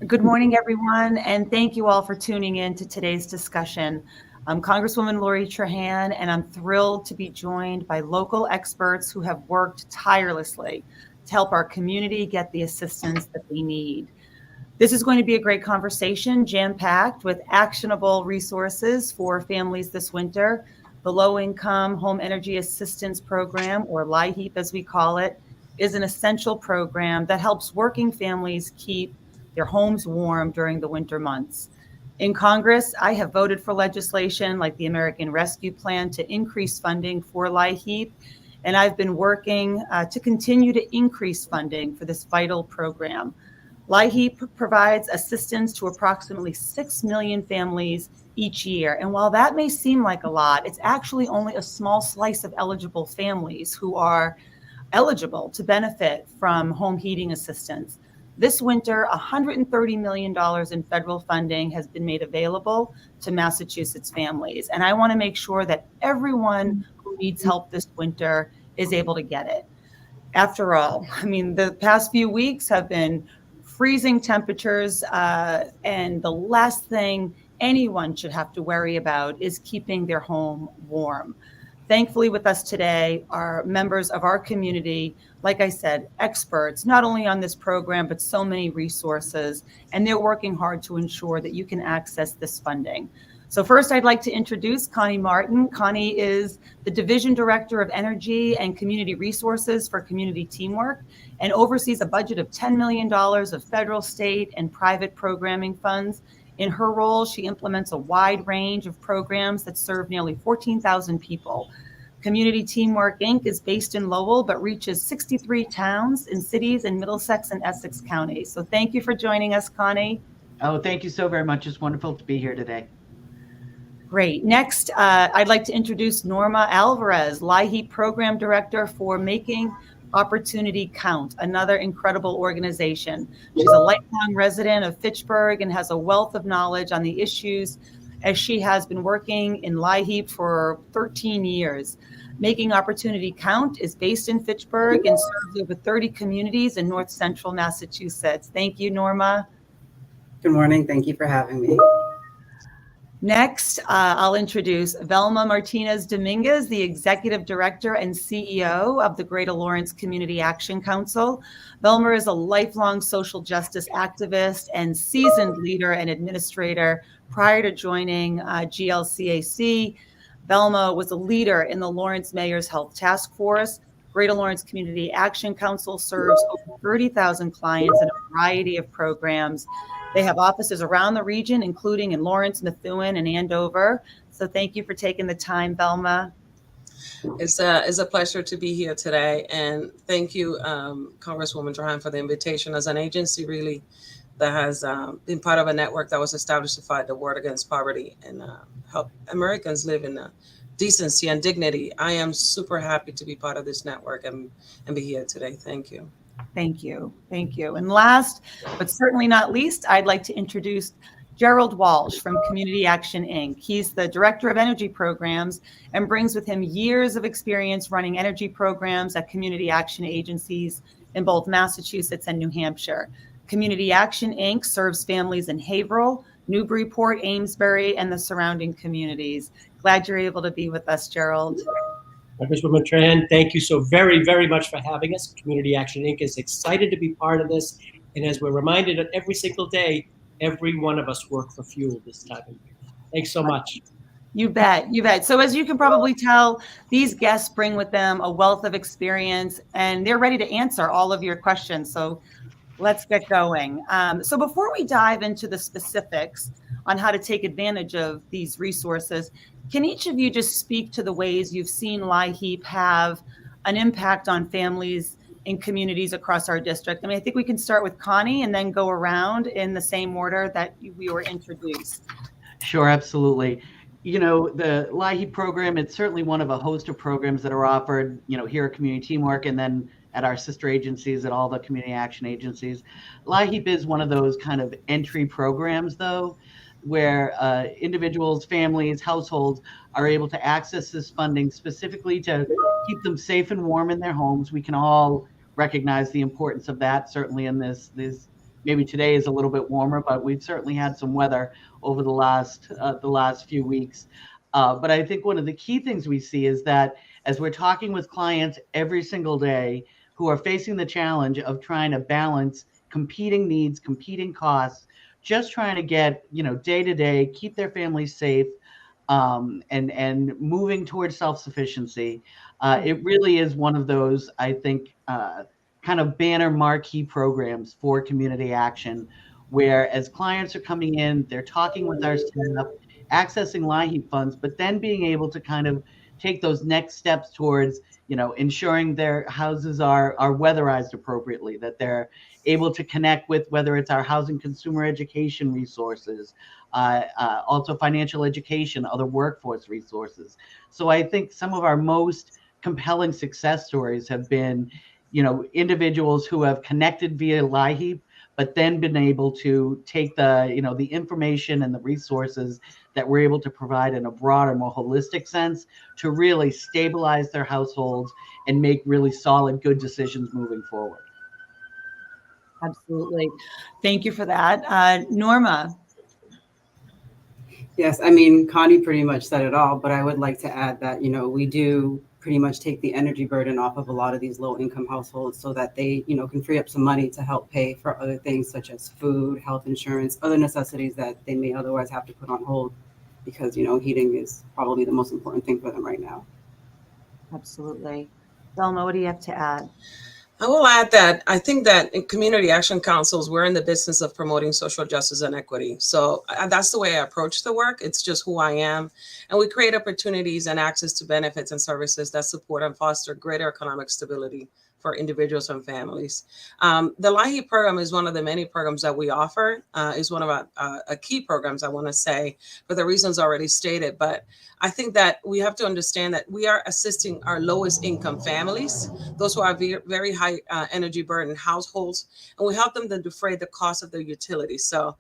Good morning, everyone, and thank you all for tuning in to today's discussion. I'm Congresswoman Lori Trahan, and I'm thrilled to be joined by local experts who have worked tirelessly to help our community get the assistance that they need. This is going to be a great conversation, jam-packed with actionable resources for families this winter. The Low-Income Home Energy Assistance Program, or LIHEAP as we call it, is an essential program that helps working families keep their homes warm during the winter months. In Congress, I have voted for legislation like the American Rescue Plan to increase funding for LIHEAP, and I've been working to continue to increase funding for this vital program. LIHEAP provides assistance to approximately 6 million families each year. And while that may seem like a lot, it's actually only a small slice of eligible families who are eligible to benefit from home heating assistance. This winter, $130 million in federal funding has been made available to Massachusetts families. And I want to make sure that everyone who needs help this winter is able to get it. After all, I mean, the past few weeks have been freezing temperatures, and the last thing anyone should have to worry about is keeping their home warm. Thankfully, with us today are members of our community, like I said, experts, not only on this program, but so many resources, and they're working hard to ensure that you can access this funding. So first, I'd like to introduce Connie Martin. Connie is the Division Director of Energy and Community Resources for Community Teamwork and oversees a budget of $10 million of federal, state, and private programming funds. In her role, she implements a wide range of programs that serve nearly 14,000 people. Community Teamwork, Inc. is based in Lowell, but reaches 63 towns and cities in Middlesex and Essex counties. So thank you for joining us, Connie. Oh, thank you so very much. It's wonderful to be here today. Great. Next, I'd like to introduce Norma Alvarez, LIHEAP Program Director for Making Opportunity Count, another incredible organization. She's a lifelong resident of Fitchburg and has a wealth of knowledge on the issues as she has been working in LIHEAP for 13 years. Making Opportunity Count is based in Fitchburg and serves over 30 communities in north central Massachusetts. Thank you, Norma. Good morning. Thank you for having me. Next, I'll introduce Velma Martinez Dominguez, the Executive Director and CEO of the Greater Lawrence Community Action Council. Velma is a lifelong social justice activist and seasoned leader and administrator. Prior to joining GLCAC, Velma was a leader in the Lawrence Mayor's Health Task Force. Greater Lawrence Community Action Council serves over 30,000 clients in a variety of programs. They have offices around the region, including in Lawrence, Methuen, and Andover. So thank you for taking the time, Velma. It's a pleasure to be here today. And thank you, Congresswoman Trahan, for the invitation. As an agency, really, that has been part of a network that was established to fight the war against poverty and help Americans live in decency and dignity. I am super happy to be part of this network and be here today. Thank you. Thank you. Thank you. And last, but certainly not least, I'd like to introduce Gerald Walsh from Community Action, Inc. He's the Director of Energy Programs and brings with him years of experience running energy programs at community action agencies in both Massachusetts and New Hampshire. Community Action, Inc. serves families in Haverhill, Newburyport, Amesbury, and the surrounding communities. Glad you're able to be with us, Gerald. Congresswoman Trahan, thank you so very, very much for having us. Community Action, Inc. is excited to be part of this. And as we're reminded that every single day, every one of us work for fuel this time of year. Thanks so much. You bet. You bet. So as you can probably tell, these guests bring with them a wealth of experience, and they're ready to answer all of your questions. So let's get going. So before we dive into the specifics on how to take advantage of these resources, can each of you just speak to the ways you've seen LIHEAP have an impact on families in communities across our district? I mean, I think we can start with Connie and then go around in the same order that we were introduced. Sure, absolutely. You know, the LIHEAP program, it's certainly one of a host of programs that are offered, you know, here at Community Teamwork and then at our sister agencies at all the community action agencies. LIHEAP is one of those kind of entry programs, though, where individuals, families, households are able to access this funding specifically to keep them safe and warm in their homes. We can all recognize the importance of that, certainly in these maybe today is a little bit warmer, but we've certainly had some weather over the last few weeks. But I think one of the key things we see is that as we're talking with clients every single day who are facing the challenge of trying to balance competing needs, competing costs, just trying to get, day to day, keep their families safe, and moving towards self-sufficiency. It really is one of those, I think, kind of banner marquee programs for community action, where as clients are coming in, they're talking with our staff, accessing LIHEAP funds, but then being able to kind of take those next steps towards, ensuring their houses are weatherized appropriately, that they're able to connect with, whether it's our housing consumer education resources, also financial education, other workforce resources. So I think some of our most compelling success stories have been, individuals who have connected via LIHEAP, but then been able to take the, the information and the resources that we're able to provide in a broader, more holistic sense to really stabilize their households and make really solid, good decisions moving forward. Absolutely. Thank you for that. Norma. Yes, I mean, Connie pretty much said it all, but I would like to add that, we do pretty much take the energy burden off of a lot of these low income households so that they, can free up some money to help pay for other things such as food, health insurance, other necessities that they may otherwise have to put on hold because, heating is probably the most important thing for them right now. Absolutely. Selma, what do you have to add? I will add that I think that in community action councils, we're in the business of promoting social justice and equity. So that's the way I approach the work. It's just who I am. And we create opportunities and access to benefits and services that support and foster greater economic stability for individuals and families. The LIHEAP program is one of the many programs that we offer. Is one of our key programs, I want to say, for the reasons already stated. But I think that we have to understand that we are assisting our lowest income families, those who are very high energy burden households, and we help them to defray the cost of their utilities. So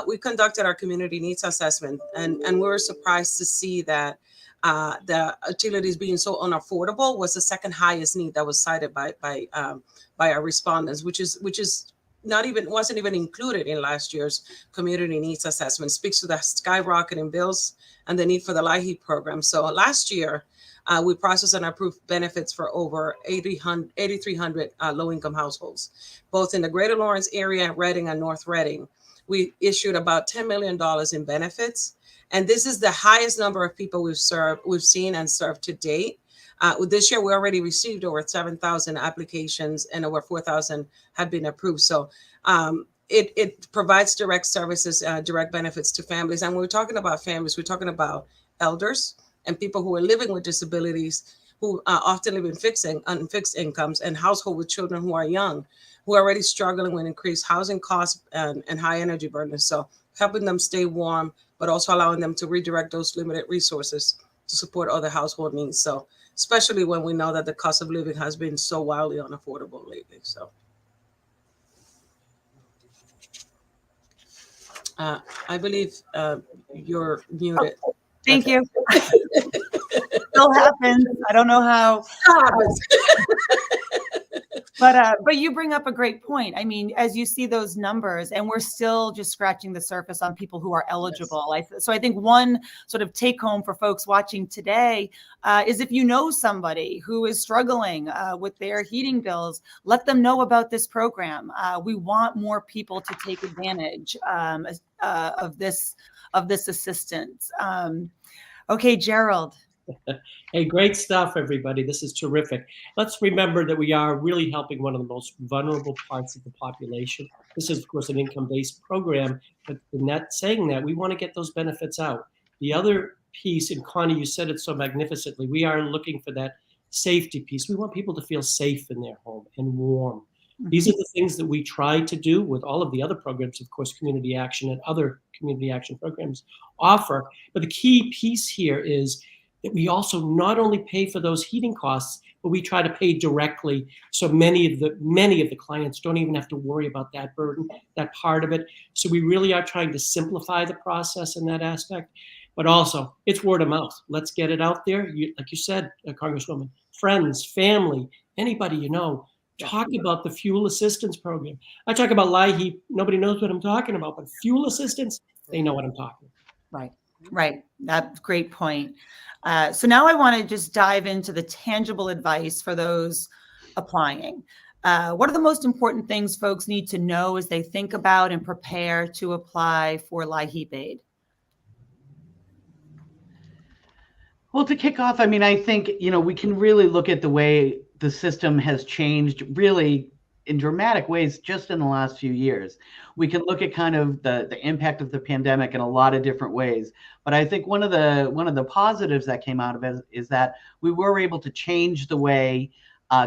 we conducted our community needs assessment, and we were surprised to see that the utilities being so unaffordable was the second highest need that was cited by our respondents, which is wasn't even included in last year's community needs assessment. Speaks to the skyrocketing bills and the need for the LIHEAP program. So last year, we processed and approved benefits for over 8,300 low-income households, both in the Greater Lawrence area, Reading and North Reading. We issued about $10 million in benefits. And this is the highest number of people we've seen and served to date. This year, we already received over 7,000 applications and over 4,000 have been approved. So it provides direct services, direct benefits to families. And when we're talking about families, we're talking about elders and people who are living with disabilities, who often live in unfixed incomes, and households with children who are young, who are already struggling with increased housing costs and high energy burdens. So helping them stay warm, but also allowing them to redirect those limited resources to support other household needs. So especially when we know that the cost of living has been so wildly unaffordable lately. So I believe you're muted. Oh, thank you. Still happens. I don't know how. But you bring up a great point. I mean, as you see those numbers, and we're still just scratching the surface on people who are eligible. Yes. So I think one sort of take home for folks watching today is if you know somebody who is struggling with their heating bills, let them know about this program. We want more people to take advantage of this assistance. Okay, Gerald. Hey, great stuff, everybody. This is terrific. Let's remember that we are really helping one of the most vulnerable parts of the population. This is, of course, an income-based program, but in that saying that, we want to get those benefits out. The other piece, and Connie, you said it so magnificently, we are looking for that safety piece. We want people to feel safe in their home and warm. These are the things that we try to do with all of the other programs, of course, community action and other community action programs offer. But the key piece here is that we also not only pay for those heating costs, but we try to pay directly. So many of the clients don't even have to worry about that burden, that part of it. So we really are trying to simplify the process in that aspect. But also, it's word of mouth. Let's get it out there. Like you said, Congresswoman, friends, family, anybody you know, talk about the fuel assistance program. I talk about LIHEAP, nobody knows what I'm talking about, but fuel assistance, they know what I'm talking about. Right, right. That's a great point. So now I want to just dive into the tangible advice for those applying. What are the most important things folks need to know as they think about and prepare to apply for LIHEAP aid? Well, to kick off, I mean, I think, we can really look at the way the system has changed really in dramatic ways just in the last few years. We can look at kind of the impact of the pandemic in a lot of different ways. But I think one of the positives that came out of it is that we were able to change the way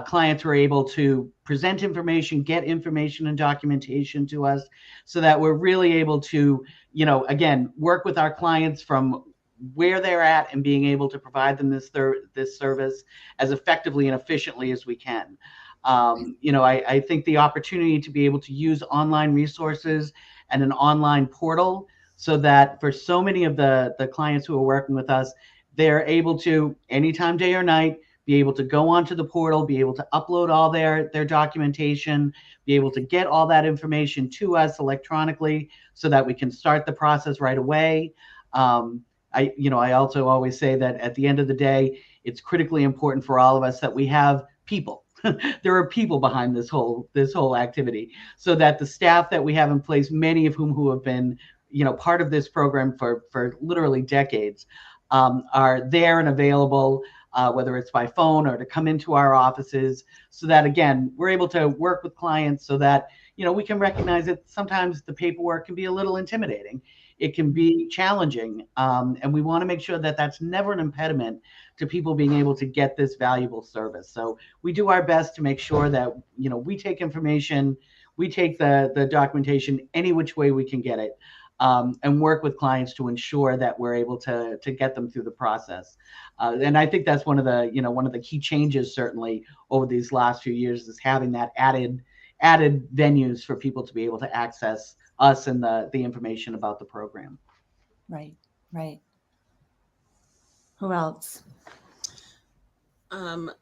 clients were able to present information, get information and documentation to us, so that we're really able to, again, work with our clients from where they're at and being able to provide them this service as effectively and efficiently as we can. I think the opportunity to be able to use online resources and an online portal, so that for so many of the clients who are working with us, they're able to, anytime, day or night, be able to go onto the portal, be able to upload all their documentation, be able to get all that information to us electronically so that we can start the process right away. I also always say that at the end of the day, it's critically important for all of us that we have people. There are people behind this whole activity, so that the staff that we have in place, many of whom who have been, part of this program for literally decades, are there and available, whether it's by phone or to come into our offices, so that, again, we're able to work with clients so that, we can recognize that sometimes the paperwork can be a little intimidating. It can be challenging. And we want to make sure that that's never an impediment to people being able to get this valuable service. So we do our best to make sure that, we take information, we take the documentation any which way we can get it, and work with clients to ensure that we're able to get them through the process. And I think that's one of the key changes, certainly, over these last few years, is having that added venues for people to be able to access us and the information about the program. Right, right. Who else?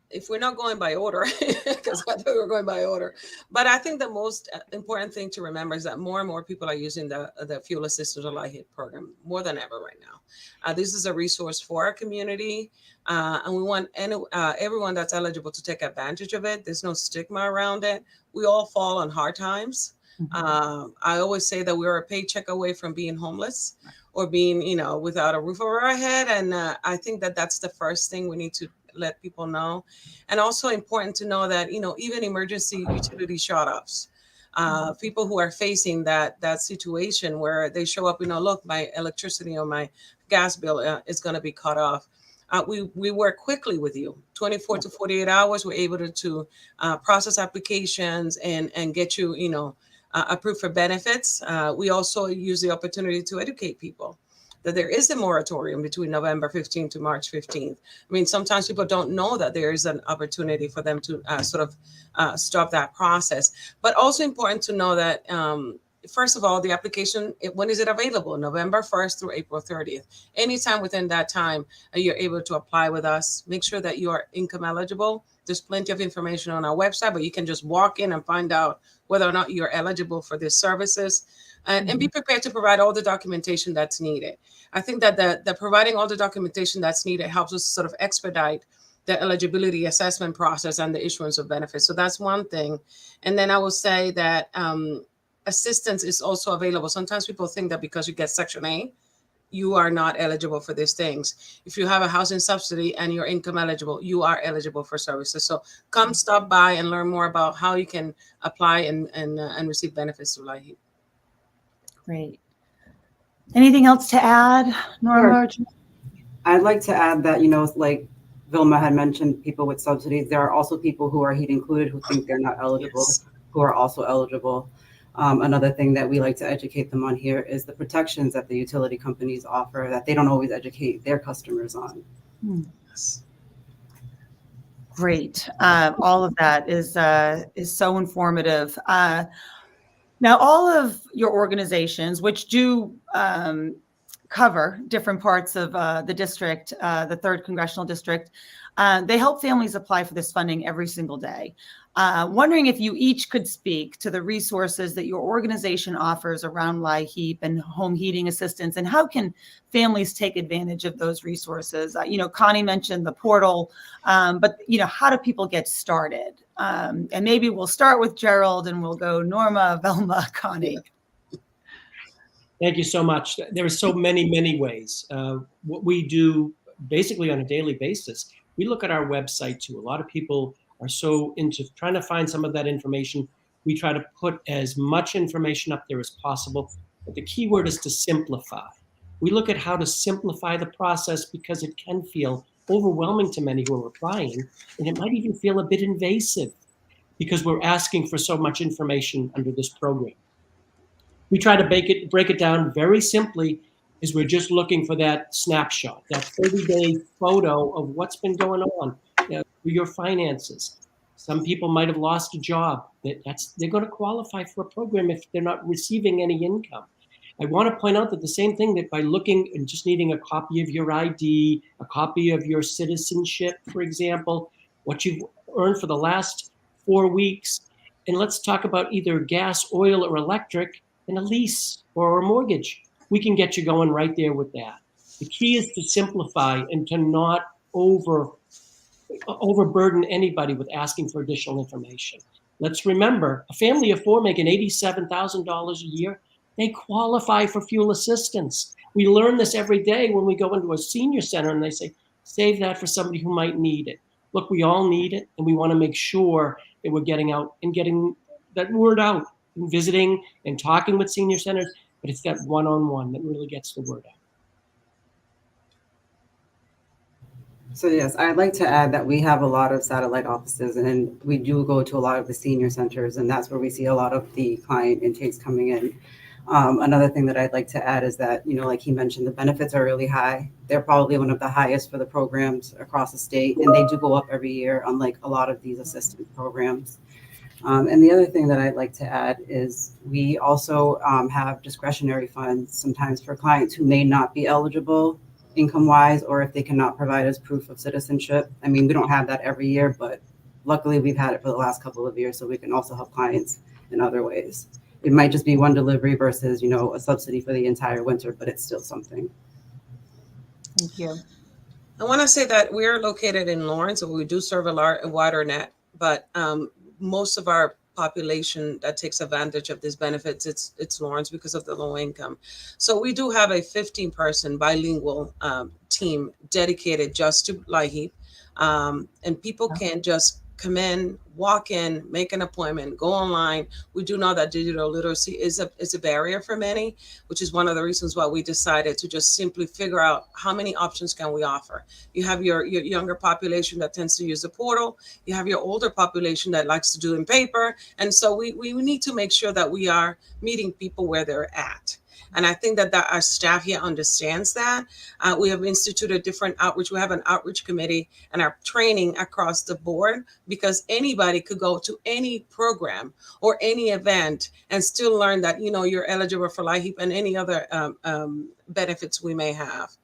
If we're not going by order, because I thought we were going by order, but I think the most important thing to remember is that more and more people are using the fuel assistance or LIHEAP program more than ever right now. This is a resource for our community, and we want everyone that's eligible to take advantage of it. There's no stigma around it. We all fall on hard times. Mm-hmm. I always say that we're a paycheck away from being homeless or being, without a roof over our head. And I think that that's the first thing we need to let people know. And also important to know that, even emergency utility shutoffs, people who are facing that situation where they show up, look, my electricity or my gas bill is going to be cut off. We work quickly with you. 24 to 48 hours, we're able to process applications and get you, approved for benefits. We also use the opportunity to educate people that there is a moratorium between November 15th to March 15th. I mean, sometimes people don't know that there is an opportunity for them to stop that process. But also important to know that, first of all, the application, when is it available? November 1st through April 30th. Anytime within that time, you're able to apply with us. Make sure that you are income eligible. There's plenty of information on our website, but you can just walk in and find out whether or not you're eligible for these services, and be prepared to provide all the documentation that's needed. I think that the providing all the documentation that's needed helps us sort of expedite the eligibility assessment process and the issuance of benefits. So that's one thing. And then I will say that assistance is also available. Sometimes people think that because you get Section 8, you are not eligible for these things. If you have a housing subsidy and you're income eligible, you are eligible for services. So come stop by and learn more about how you can apply and receive benefits through LIHEAP. Great. Anything else to add, Norma? Sure. I'd like to add that, like Vilma had mentioned, people with subsidies, there are also people who are HEAT included who think they're not eligible, yes, who are also eligible. Another thing that we like to educate them on here is the protections that the utility companies offer that they don't always educate their customers on. Yes. Great. All of that is so informative. Now, all of your organizations, which do cover different parts of the district, the 3rd Congressional District, They help families apply for this funding every single day. Wondering if you each could speak to the resources that your organization offers around LIHEAP and home heating assistance, and how can families take advantage of those resources? Connie mentioned the portal, but how do people get started? And maybe we'll start with Gerald, and we'll go Norma, Velma, Connie. Thank you so much. There are so many ways. What we do basically on a daily basis, we look at our website too. A lot of people are so into trying to find some of that information. We try to put as much information up there as possible, but the key word is to simplify. We look at how to simplify the process because it can feel overwhelming to many who are applying, and it might even feel a bit invasive because we're asking for so much information under this program. We try to break it down very simply, is we're just looking for that snapshot, that 30-day photo of what's been going on for your finances. Some people might have lost a job. They're going to qualify for a program if they're not receiving any income. I want to point out that the same thing, that by looking and just needing a copy of your ID, a copy of your citizenship, for example, what you've earned for the last 4 weeks, and let's talk about either gas, oil, or electric, and a lease or a mortgage. We can get you going right there with that. The key is to simplify and to not overburden anybody with asking for additional information. Let's remember, a family of 4 making $87,000 a year, they qualify for fuel assistance. We learn this every day when we go into a senior center and they say, save that for somebody who might need it. Look, we all need it, and we want to make sure that we're getting out and getting that word out, and visiting and talking with senior centers, but it's that one-on-one that really gets the word out. So yes, I'd like to add that we have a lot of satellite offices, and we do go to a lot of the senior centers, and that's where we see a lot of the client intakes coming in. Another thing that I'd like to add is that, like he mentioned, the benefits are really high. They're probably one of the highest for the programs across the state, and they do go up every year, unlike a lot of these assistance programs. And the other thing that I'd like to add is we also have discretionary funds sometimes for clients who may not be eligible income-wise, or if they cannot provide us proof of citizenship. I mean, we don't have that every year, but luckily we've had it for the last couple of years, so we can also help clients in other ways. It might just be one delivery versus, a subsidy for the entire winter, but it's still something. Thank you. I want to say that we're located in Lawrence, so we do serve a wider net, but most of our population that takes advantage of these benefits, it's Lawrence because of the low income. So we do have a 15-person bilingual team dedicated just to LIHEAP, and people can just come in, walk in, make an appointment, go online. We do know that digital literacy is a barrier for many, which is one of the reasons why we decided to just simply figure out how many options can we offer. You have your younger population that tends to use the portal. You have your older population that likes to do in paper. And so we need to make sure that we are meeting people where they're at. And I think that our staff here understands that. We have instituted different outreach. We have an outreach committee and our training across the board, because anybody could go to any program or any event and still learn that, you're eligible for LIHEAP and any other benefits we may have.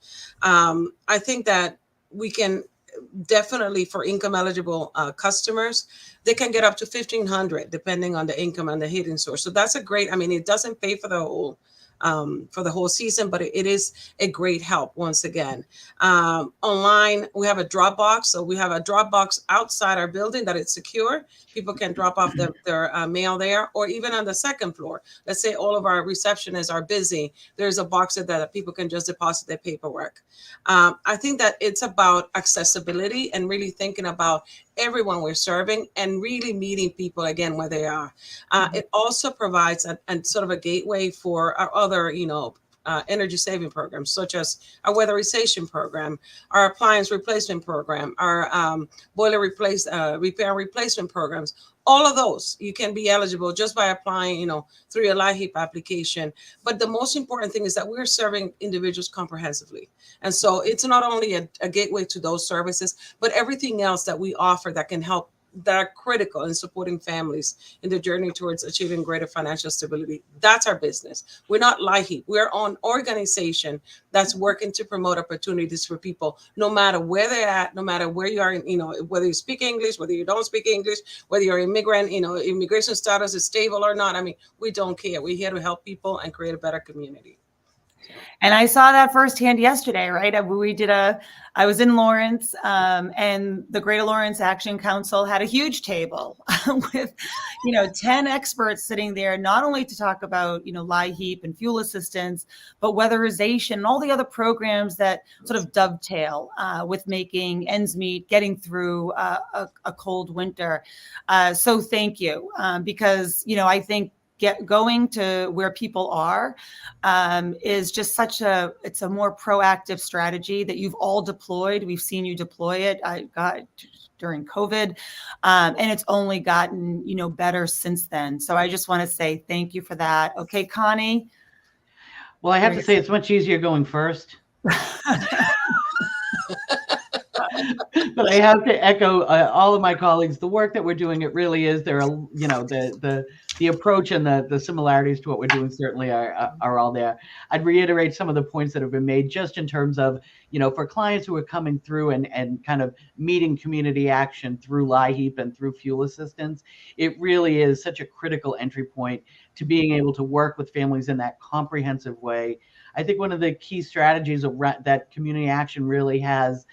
I think that we can definitely, for income eligible customers, they can get up to $1,500 depending on the income and the heating source. So that's a great, it doesn't pay for the whole season, but it is a great help once again. Online, we have a drop box. So we have a drop box outside our building that it's secure. People can drop off their mail there, or even on the second floor. Let's say all of our receptionists are busy. There's a box that people can just deposit their paperwork. I think that it's about accessibility and really thinking about everyone we're serving and really meeting people again where they are. It also provides a sort of a gateway for our other, energy saving programs, such as our weatherization program, our appliance replacement program, our boiler repair and replacement programs. All of those, you can be eligible just by applying, through your LIHEAP application. But the most important thing is that we're serving individuals comprehensively. And so it's not only a gateway to those services, but everything else that we offer that can help that are critical in supporting families in their journey towards achieving greater financial stability. That's our business. We're not LIHEAP. We're an organization that's working to promote opportunities for people, no matter where they're at, no matter where you are, whether you speak English, whether you don't speak English, whether you're an immigrant, immigration status is stable or not. I mean, we don't care. We're here to help people and create a better community. And I saw that firsthand yesterday, right? I was in Lawrence, and the Greater Lawrence Action Council had a huge table with, 10 experts sitting there, not only to talk about, LIHEAP and fuel assistance, but weatherization and all the other programs that sort of dovetail with making ends meet, getting through a cold winter. So thank you, because, I think going to where people are is just it's a more proactive strategy that you've all deployed. We've seen you deploy it. I got during COVID, and it's only gotten, better since then. So I just want to say thank you for that. Okay, Connie. Well, I have to say it's much easier going first. But I have to echo all of my colleagues. The work that we're doing, it really is there. The approach and the similarities to what we're doing certainly are all there. I'd reiterate some of the points that have been made just in terms of, for clients who are coming through and kind of meeting community action through LIHEAP and through fuel assistance. It really is such a critical entry point to being able to work with families in that comprehensive way. I think one of the key strategies that community action really has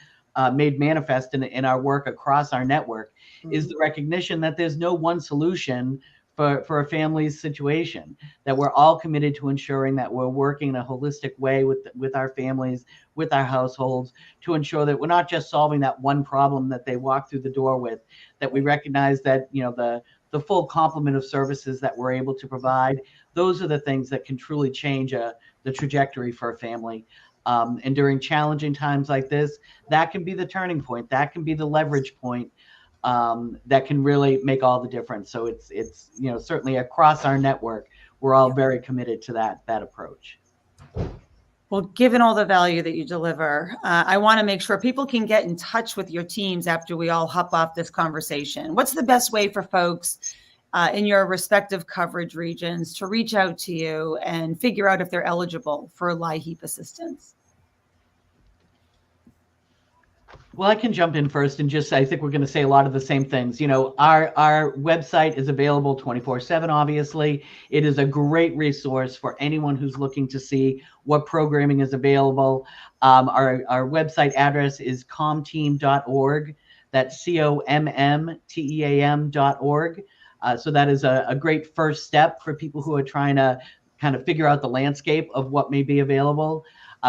made manifest in our work across our network is the recognition that there's no one solution for a family's situation, that we're all committed to ensuring that we're working in a holistic way with our families, with our households, to ensure that we're not just solving that one problem that they walk through the door with, that we recognize that, the full complement of services that we're able to provide, those are the things that can truly change the trajectory for a family. And during challenging times like this, that can be the turning point. That can be the leverage point that can really make all the difference. So it's certainly across our network, we're all very committed to that approach. Well, given all the value that you deliver, I want to make sure people can get in touch with your teams after we all hop off this conversation. What's the best way for folks in your respective coverage regions to reach out to you and figure out if they're eligible for LIHEAP assistance? Well, I can jump in first and I think we're going to say a lot of the same things. Our website is available 24/7, obviously. It is a great resource for anyone who's looking to see what programming is available. Our website address is comteam.org. That's COMMTEAM.org. So that is a great first step for people who are trying to kind of figure out the landscape of what may be available.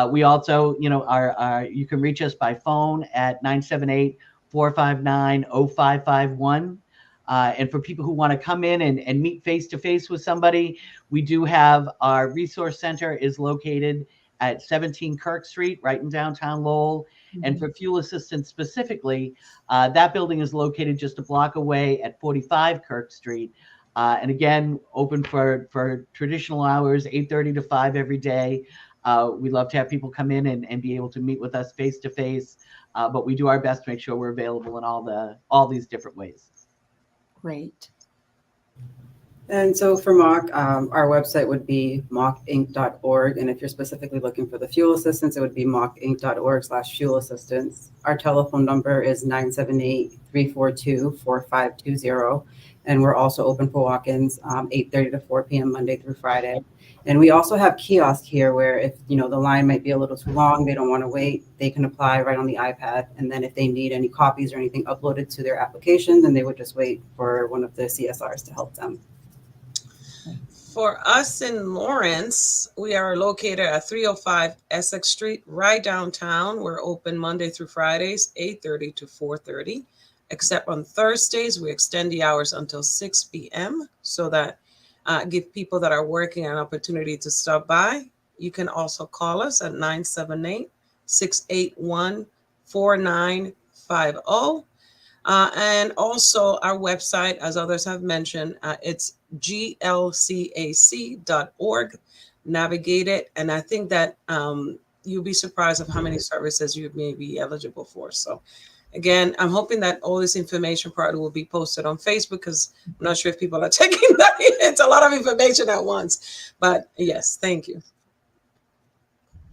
We also, you can reach us by phone at 978-459-0551. And for people who want to come in and meet face-to-face with somebody, we do have our resource center is located at 17 Kirk Street, right in downtown Lowell. Mm-hmm. And for fuel assistance specifically, that building is located just a block away at 45 Kirk Street. And again, open for traditional hours, 8:30 to 5 every day. We love to have people come in and be able to meet with us face to face, but we do our best to make sure we're available in all these different ways. Great. And so for MOC, our website would be mocinc.org. And if you're specifically looking for the fuel assistance, it would be mocinc.org/fuel assistance. Our telephone number is 978-342-4520. And we're also open for walk-ins 8:30 to 4 p.m. Monday through Friday. And we also have kiosks here where if, the line might be a little too long, they don't want to wait, they can apply right on the iPad. And then if they need any copies or anything uploaded to their application, then they would just wait for one of the CSRs to help them. For us in Lawrence, we are located at 305 Essex Street, right downtown. We're open Monday through Fridays, 8:30 to 4:30. Except on Thursdays, we extend the hours until 6 p.m. so that give people that are working an opportunity to stop by. You can also call us at 978-681-4950. And also our website, as others have mentioned, it's glcac.org. Navigate it. And I think that you'll be surprised of how many services you may be eligible for. So Again, I'm hoping that all this information probably will be posted on Facebook, because I'm not sure if people are taking that. It's a lot of information at once. But yes, thank you.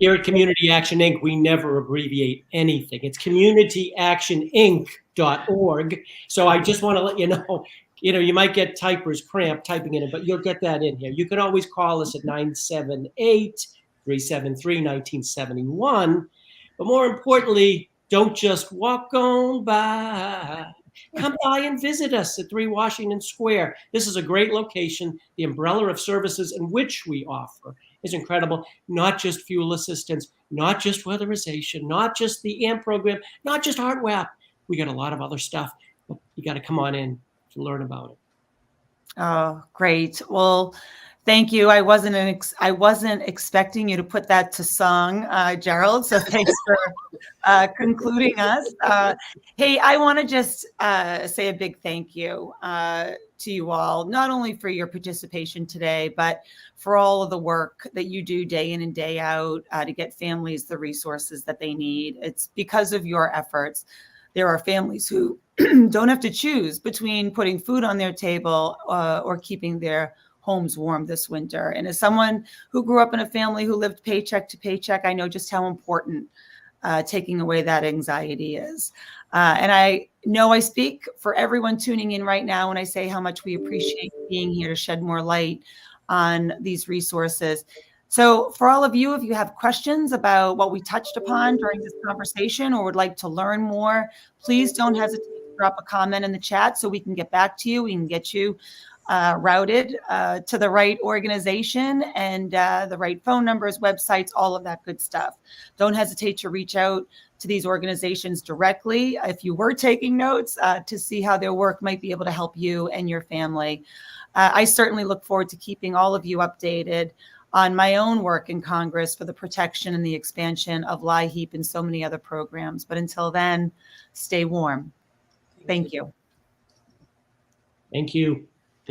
Here at Community Action Inc., we never abbreviate anything. It's communityactioninc.org. So I just want to let you know, you might get typers cramp typing in it, but you'll get that in here. You can always call us at 978-373-1971. But more importantly, don't just walk on by. Come by and visit us at 3 Washington Square. This is a great location. The umbrella of services in which we offer is incredible. Not just fuel assistance, not just weatherization, not just the AMP program, not just HeartWrap. We got a lot of other stuff, but you got to come on in to learn about it. Oh, great. Well, thank you. I wasn't expecting you to put that to song, Gerald. So thanks for concluding us. Hey, I want to just say a big thank you to you all, not only for your participation today, but for all of the work that you do day in and day out to get families the resources that they need. It's because of your efforts. There are families who don't have to choose between putting food on their table or keeping their homes warm this winter. And as someone who grew up in a family who lived paycheck to paycheck, I know just how important taking away that anxiety is. And I know I speak for everyone tuning in right now when I say how much we appreciate being here to shed more light on these resources. So for all of you, if you have questions about what we touched upon during this conversation or would like to learn more, please don't hesitate to drop a comment in the chat so we can get back to you. We can get you routed to the right organization and the right phone numbers, websites, all of that good stuff. Don't hesitate to reach out to these organizations directly if you were taking notes to see how their work might be able to help you and your family. I certainly look forward to keeping all of you updated on my own work in Congress for the protection and the expansion of LIHEAP and so many other programs. But until then, stay warm. Thank you. Thank you.